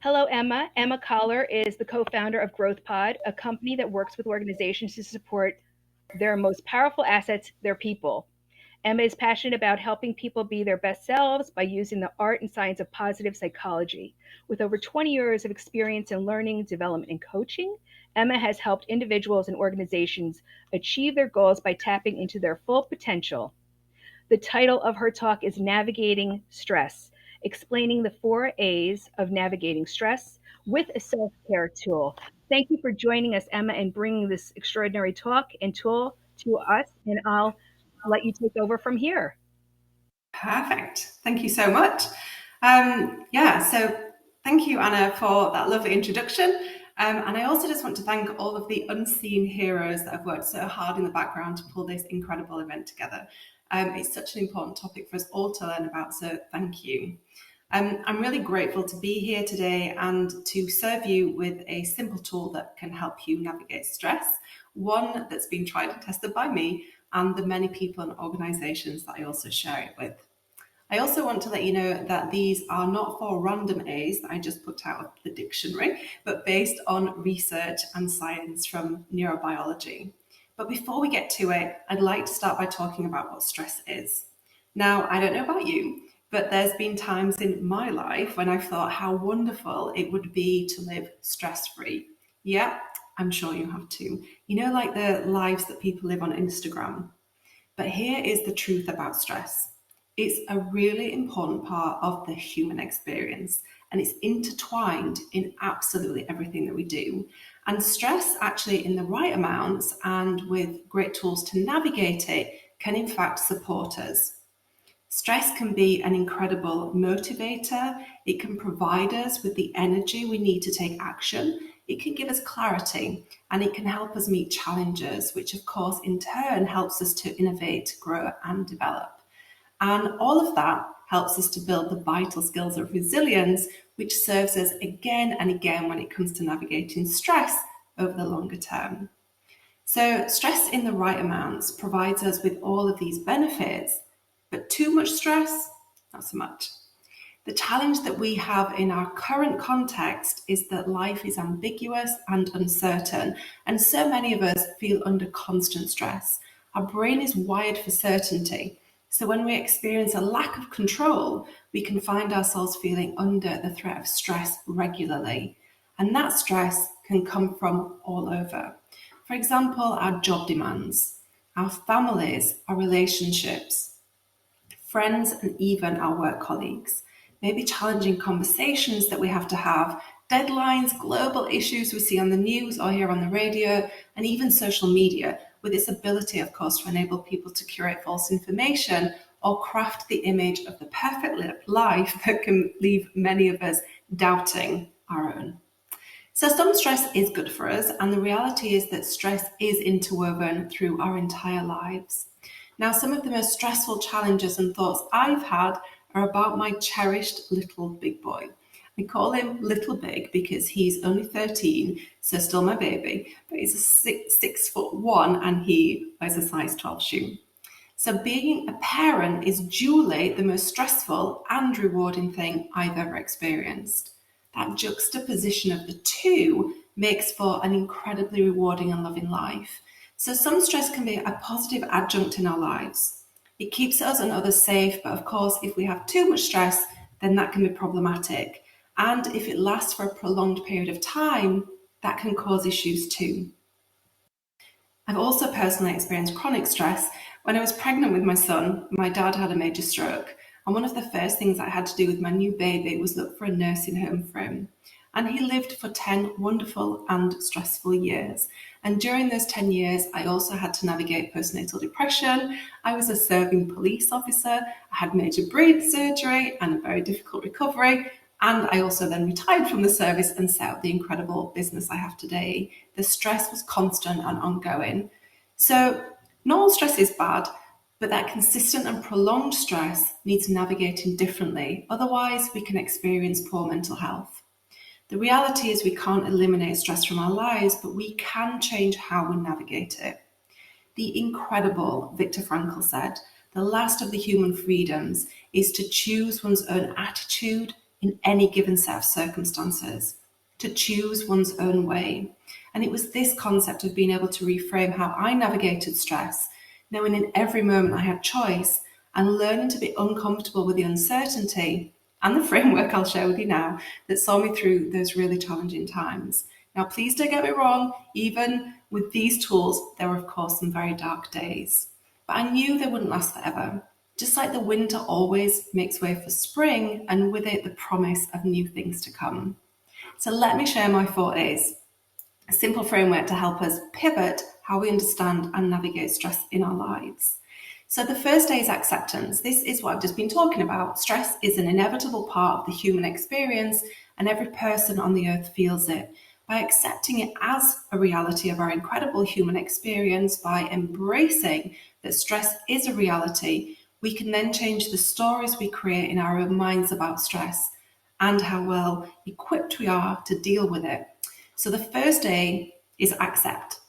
Hello, Emma. Emma Coller is the co-founder of Growth Pod, a company that works with organizations to support their most powerful assets, their people. Emma is passionate about helping people be their best selves by using the art and science of positive psychology. With over 20 years of experience in learning, development, and coaching, Emma has helped individuals and organizations achieve their goals by tapping into their full potential. The title of her talk is Navigating Stress, explaining the 4 A's of navigating stress with a self care tool. Thank you for joining us, Emma, and bringing this extraordinary talk and tool to us. And I'll let you take over from here. Perfect. Thank you so much. So thank you, Anna, for that lovely introduction. And I also just want to thank all of the unseen heroes that have worked so hard in the background to pull this incredible event together. It's such an important topic for us all to learn about, so thank you. I'm really grateful to be here today and to serve you with a simple tool that can help you navigate stress, one that's been tried and tested by me and the many people and organizations that I also share it with. I also want to let you know that these are not 4 random A's that I just put out of the dictionary, but based on research and science from neurobiology. But before we get to it, I'd like to start by talking about what stress is. Now, I don't know about you, but there's been times in my life when I've thought how wonderful it would be to live stress-free. Yeah, I'm sure you have too. You know, like the lives that people live on Instagram. But here is the truth about stress. It's a really important part of the human experience, and it's intertwined in absolutely everything that we do. And stress, actually, in the right amounts and with great tools to navigate it, can in fact support us. Stress can be an incredible motivator. It can provide us with the energy we need to take action. It can give us clarity, and it can help us meet challenges, which of course in turn helps us to innovate, grow and develop. And all of that helps us to build the vital skills of resilience, which serves us again and again when it comes to navigating stress over the longer term. So stress in the right amounts provides us with all of these benefits, but too much stress, not so much. The challenge that we have in our current context is that life is ambiguous and uncertain, and so many of us feel under constant stress. Our brain is wired for certainty. So when we experience a lack of control, we can find ourselves feeling under the threat of stress regularly. And that stress can come from all over. For example, our job demands, our families, our relationships, friends, and even our work colleagues. Maybe challenging conversations that we have to have, deadlines, global issues we see on the news or hear on the radio, and even social media, with its ability, of course, to enable people to curate false information or craft the image of the perfect life that can leave many of us doubting our own. So some stress is good for us, and the reality is that stress is interwoven through our entire lives. Now, some of the most stressful challenges and thoughts I've had are about my cherished little big boy. We call him Little Big because he's only 13, so still my baby, but he's a 6'1" and he wears a size 12 shoe. So being a parent is duly the most stressful and rewarding thing I've ever experienced. That juxtaposition of the two makes for an incredibly rewarding and loving life. So some stress can be a positive adjunct in our lives. It keeps us and others safe, but of course, if we have too much stress, then that can be problematic. And if it lasts for a prolonged period of time, that can cause issues too. I've also personally experienced chronic stress. When I was pregnant with my son, my dad had a major stroke. And one of the first things I had to do with my new baby was look for a nursing home for him. And he lived for 10 wonderful and stressful years. And during those 10 years, I also had to navigate postnatal depression. I was a serving police officer. I had major brain surgery and a very difficult recovery. And I also then retired from the service and set up the incredible business I have today. The stress was constant and ongoing. So not all stress is bad, but that consistent and prolonged stress needs navigating differently. Otherwise, we can experience poor mental health. The reality is we can't eliminate stress from our lives, but we can change how we navigate it. The incredible Viktor Frankl said, "The last of the human freedoms is to choose one's own attitude, in any given set of circumstances, to choose one's own way. And it was this concept of being able to reframe how I navigated stress, knowing in every moment I had choice, and learning to be uncomfortable with the uncertainty and the framework I'll share with you now that saw me through those really challenging times. Now, please don't get me wrong, even with these tools, there were, of course, some very dark days. But I knew they wouldn't last forever. Just like the winter always makes way for spring, and with it, the promise of new things to come. So let me share my 4 A's, a simple framework to help us pivot how we understand and navigate stress in our lives. So the first A is acceptance. This is what I've just been talking about. Stress is an inevitable part of the human experience, and every person on the earth feels it. By accepting it as a reality of our incredible human experience, by embracing that stress is a reality, we can then change the stories we create in our own minds about stress and how well equipped we are to deal with it. So the first A is accept.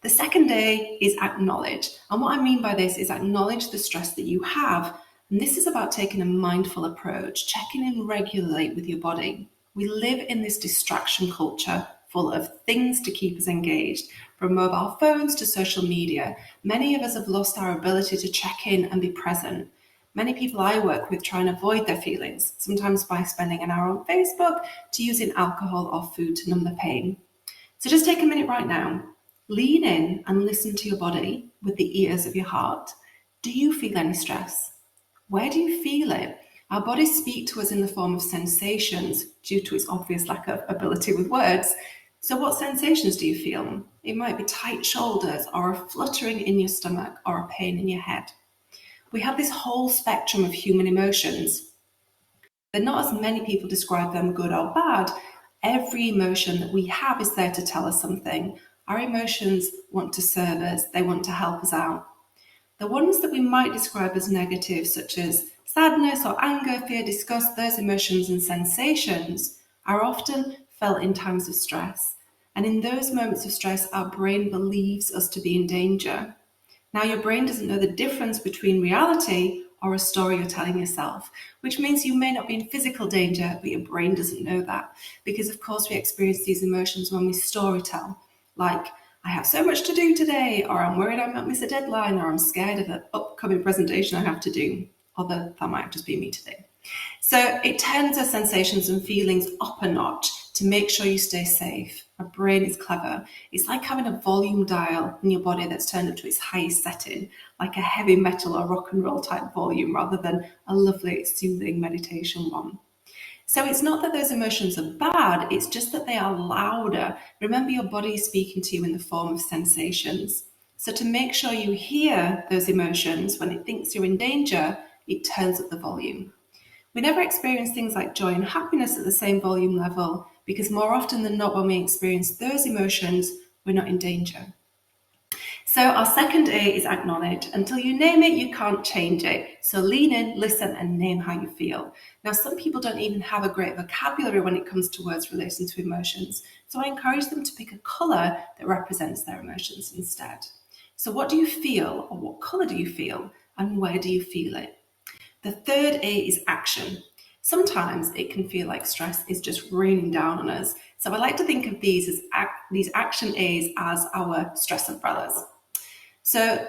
The second A is acknowledge. And what I mean by this is acknowledge the stress that you have. And this is about taking a mindful approach, checking in regularly with your body. We live in this distraction culture full of things to keep us engaged, from mobile phones to social media. Many of us have lost our ability to check in and be present. Many people I work with try and avoid their feelings, sometimes by spending an hour on Facebook to using alcohol or food to numb the pain. So just take a minute right now. Lean in and listen to your body with the ears of your heart. Do you feel any stress? Where do you feel it? Our bodies speak to us in the form of sensations due to its obvious lack of ability with words. So what sensations do you feel? It might be tight shoulders or a fluttering in your stomach or a pain in your head. We have this whole spectrum of human emotions, but not as many people describe them good or bad. Every emotion that we have is there to tell us something. Our emotions want to serve us, they want to help us out. The ones that we might describe as negative, such as sadness or anger, fear, disgust, those emotions and sensations are often felt in times of stress. And in those moments of stress, our brain believes us to be in danger. Now, your brain doesn't know the difference between reality or a story you're telling yourself, which means you may not be in physical danger, but your brain doesn't know that. Because, of course, we experience these emotions when we storytell, like, I have so much to do today, or I'm worried I might miss a deadline, or I'm scared of an upcoming presentation I have to do, although that might just be me today. So it turns our sensations and feelings up a notch to make sure you stay safe. Our brain is clever. It's like having a volume dial in your body that's turned up to its highest setting, like a heavy metal or rock and roll type volume rather than a lovely, soothing meditation one. So it's not that those emotions are bad, it's just that they are louder. Remember, your body is speaking to you in the form of sensations. So to make sure you hear those emotions when it thinks you're in danger, it turns up the volume. We never experience things like joy and happiness at the same volume level because more often than not, when we experience those emotions, we're not in danger. So our second A is acknowledge. Until you name it, you can't change it. So lean in, listen, and name how you feel. Now, some people don't even have a great vocabulary when it comes to words relating to emotions. So I encourage them to pick a colour that represents their emotions instead. So what do you feel, or what colour do you feel, and where do you feel it? The third A is action. Sometimes it can feel like stress is just raining down on us. So I like to think of these action A's as our stress umbrellas. So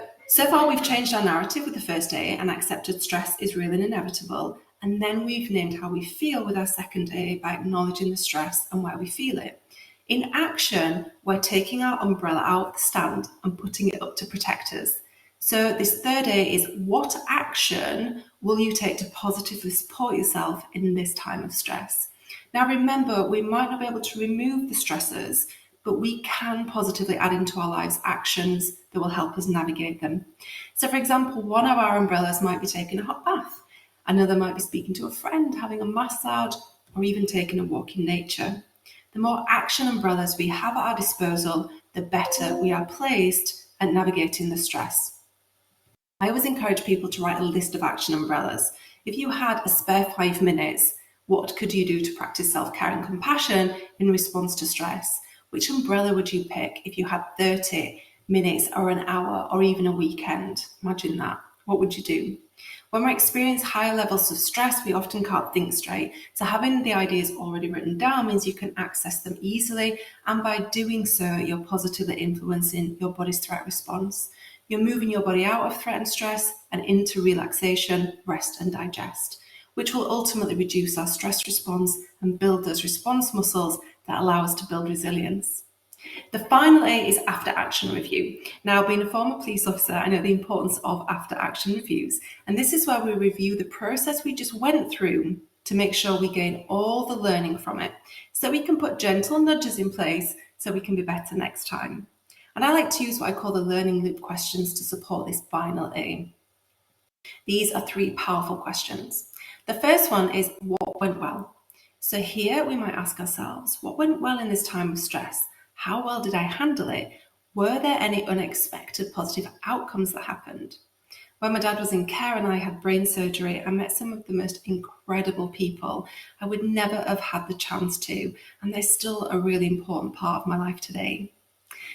far we've changed our narrative with the first A and accepted stress is real and inevitable. And then we've named how we feel with our second A by acknowledging the stress and where we feel it. In action, we're taking our umbrella out of the stand and putting it up to protect us. So this third A is, what action will you take to positively support yourself in this time of stress? Now remember, we might not be able to remove the stressors, but we can positively add into our lives actions that will help us navigate them. So for example, one of our umbrellas might be taking a hot bath. Another might be speaking to a friend, having a massage, or even taking a walk in nature. The more action umbrellas we have at our disposal, the better we are placed at navigating the stress. I always encourage people to write a list of action umbrellas. If you had a spare 5 minutes, what could you do to practice self-care and compassion in response to stress? Which umbrella would you pick if you had 30 minutes or an hour or even a weekend? Imagine that. what would you do? When we experience higher levels of stress, we often can't think straight. So having the ideas already written down means you can access them easily. And by doing so, you're positively influencing your body's threat response. You're moving your body out of threat and stress and into relaxation, rest and digest, which will ultimately reduce our stress response and build those response muscles that allow us to build resilience. The final A is after action review. Now, being a former police officer, I know the importance of after action reviews. And this is where we review the process we just went through to make sure we gain all the learning from it, so we can put gentle nudges in place so we can be better next time. And I like to use what I call the learning loop questions to support this final A. These are 3 powerful questions. The first one is, what went well? So here we might ask ourselves, what went well in this time of stress? How well did I handle it? Were there any unexpected positive outcomes that happened? When my dad was in care and I had brain surgery, I met some of the most incredible people I would never have had the chance to, and they're still a really important part of my life today.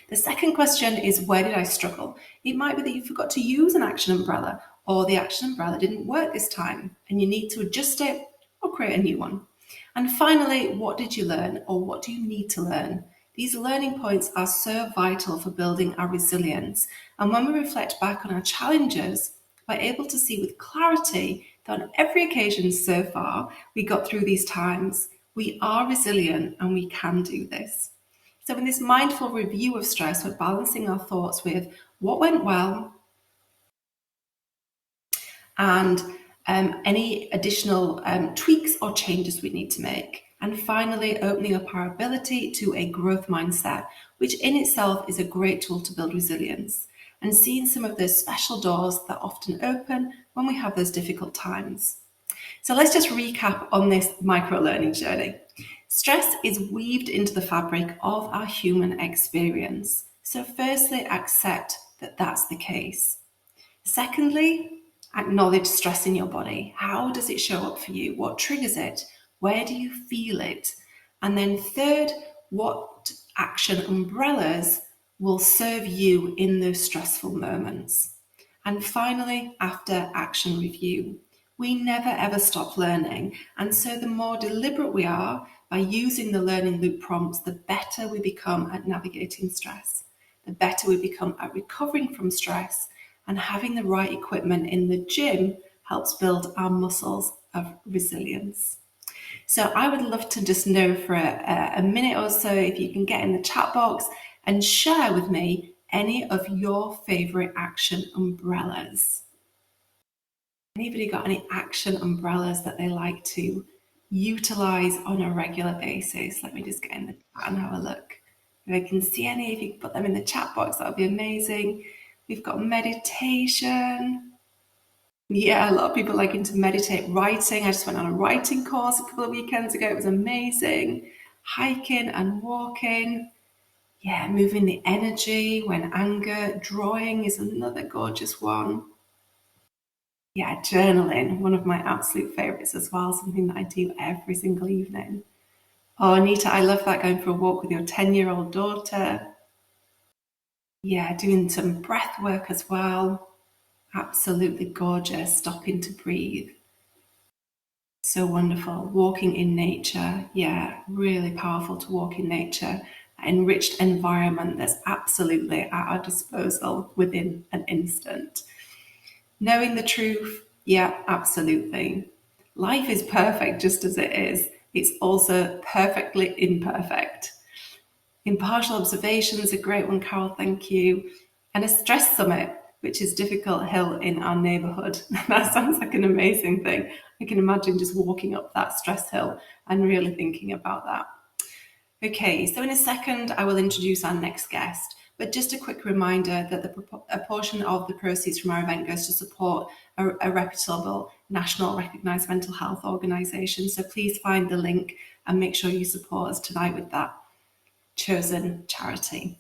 The second question is, where did I struggle? It might be that you forgot to use an action umbrella, or the action umbrella didn't work this time and you need to adjust it or create a new one. And finally, what did you learn, or what do you need to learn? These learning points are so vital for building our resilience. And when we reflect back on our challenges, we're able to see with clarity that on every occasion so far we got through these times, we are resilient and we can do this. So in this mindful review of stress, we're balancing our thoughts with what went well and any additional tweaks or changes we need to make. And finally, opening up our ability to a growth mindset, which in itself is a great tool to build resilience, and seeing some of those special doors that often open when we have those difficult times. So let's just recap on this micro-learning journey. Stress is weaved into the fabric of our human experience. So firstly, accept that that's the case. Secondly, acknowledge stress in your body. How does it show up for you? What triggers it? Where do you feel it? And then third, what action umbrellas will serve you in those stressful moments? And finally, after action review. We never ever stop learning. And so the more deliberate we are by using the learning loop prompts, the better we become at navigating stress, the better we become at recovering from stress, and having the right equipment in the gym helps build our muscles of resilience. So I would love to just know for a minute or so if you can get in the chat box and share with me any of your favorite action umbrellas. Anybody got any action umbrellas that they like to utilize on a regular basis? Let me just get in the chat and have a look. If I can see any, if you can put them in the chat box, that would be amazing. We've got meditation. Yeah, a lot of people liking to meditate. Writing. I just went on a writing course a couple of weekends ago. It was amazing. Hiking and walking. Yeah, moving the energy when anger. Drawing is another gorgeous one. Yeah, journaling, one of my absolute favorites as well, something that I do every single evening. Oh, Anita, I love that, going for a walk with your 10-year-old daughter. Yeah, doing some breath work as well. Absolutely gorgeous, stopping to breathe. So wonderful. Walking in nature. Yeah, really powerful to walk in nature. Enriched environment that's absolutely at our disposal within an instant. Knowing the truth, yeah, absolutely. Life is perfect just as it is. It's also perfectly imperfect. Impartial observations, a great one, Carol, thank you. And a stress summit, which is Difficult Hill in our neighbourhood. That sounds like an amazing thing. I can imagine just walking up that stress hill and really thinking about that. Okay, so in a second, I will introduce our next guest. But just a quick reminder that a portion of the proceeds from our event goes to support a reputable national recognised mental health organisation. So please find the link and make sure you support us tonight with that chosen charity.